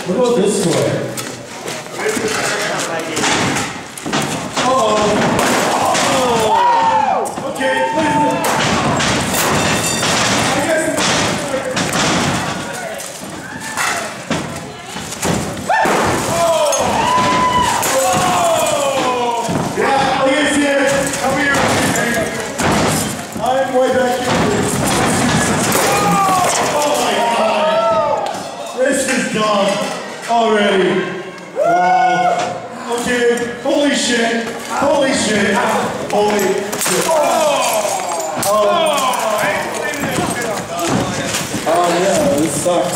What about this toy? Uh-oh. Okay, please. I guess. Yeah, look at this. Come here. I'm way back here. Oh my God. This is dumb already. Wow. Okay. Holy shit. Holy shit. Holy shit. Oh yeah, this sucks.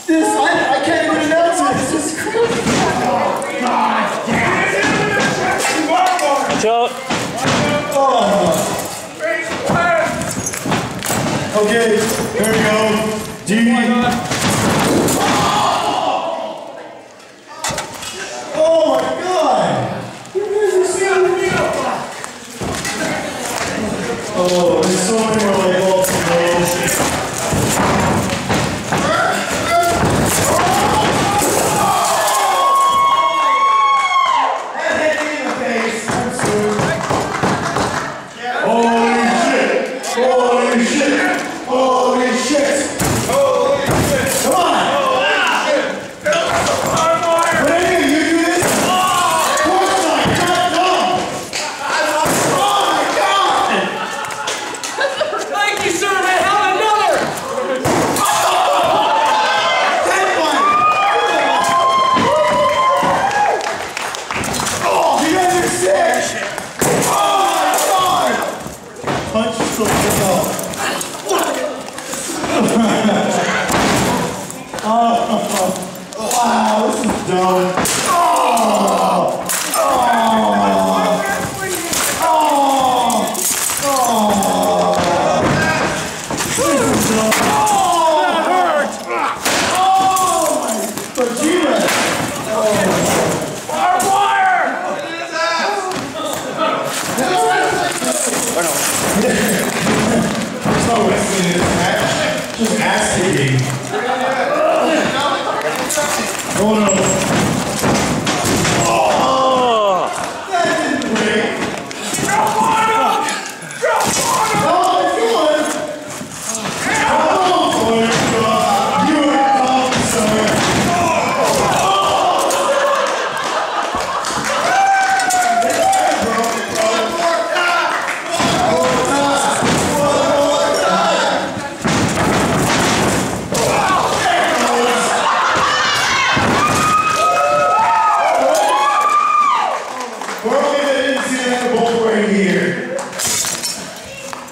This, I can't even announce it. This is crazy. Joe. Okay, here we go. D. Oh my God! You guys are seeing me. Oh, there's so many more like balls to go. Holy shit! Holy shit! Holy shit! Come on! Ready? You do this? Of course not! You're not dumb! Oh my God! Thank you, sir, man! How another? That one! Oh, you guys are sick! Oh my God! Punch yourself. Oh, wow, this is dumb. Oh, oh, oh, this is dumb. That hurt. Oh, my vagina. Barbwire! There's no wrestling in this match. Just ass kicking. Oh no. Oh! That didn't break. Drop on him! Drop on him! Oh, it's good. Oh, boy, God. You are dumb, sir.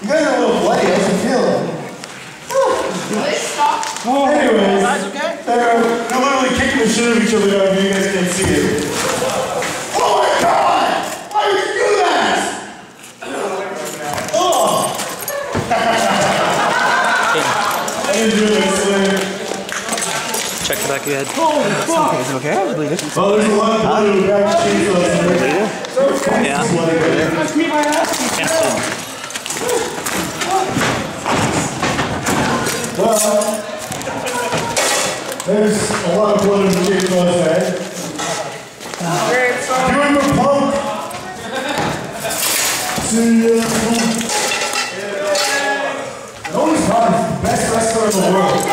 You guys are a little bloody. How's it feel? Anyways, they're literally kicking the shit out of each other now if you guys can't see it. Oh my God! Why would you do that? Oh! I didn't do this. Check the back of your head. Oh, fuck! Is it okay? I believe it. Oh, there's a lot of blood in the back of the chainsaw. Yeah. Well, there's a lot of blood in the chainsaw's head. Doing the pump. See ya. No one's not the best wrestler in the world.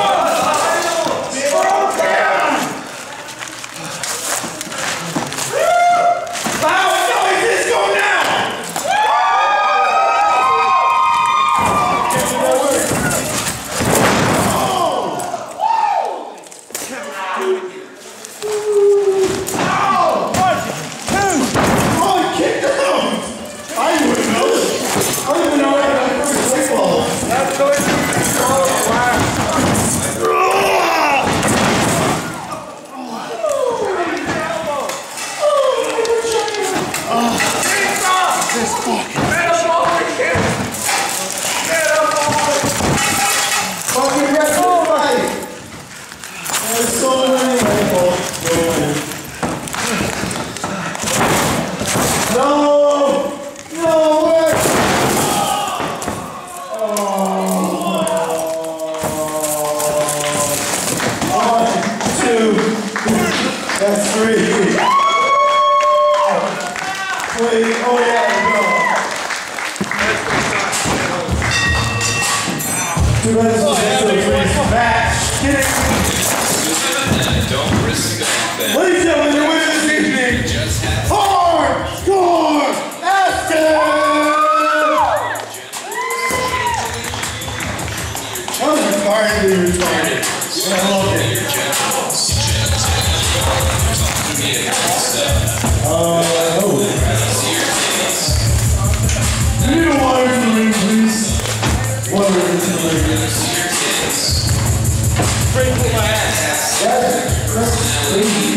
I don't even know how to play baseball. That's the way to control it. favorite song. I love it. You need a water for the ring, please. Water for the ring. Sprinkle my ass. That's crazy.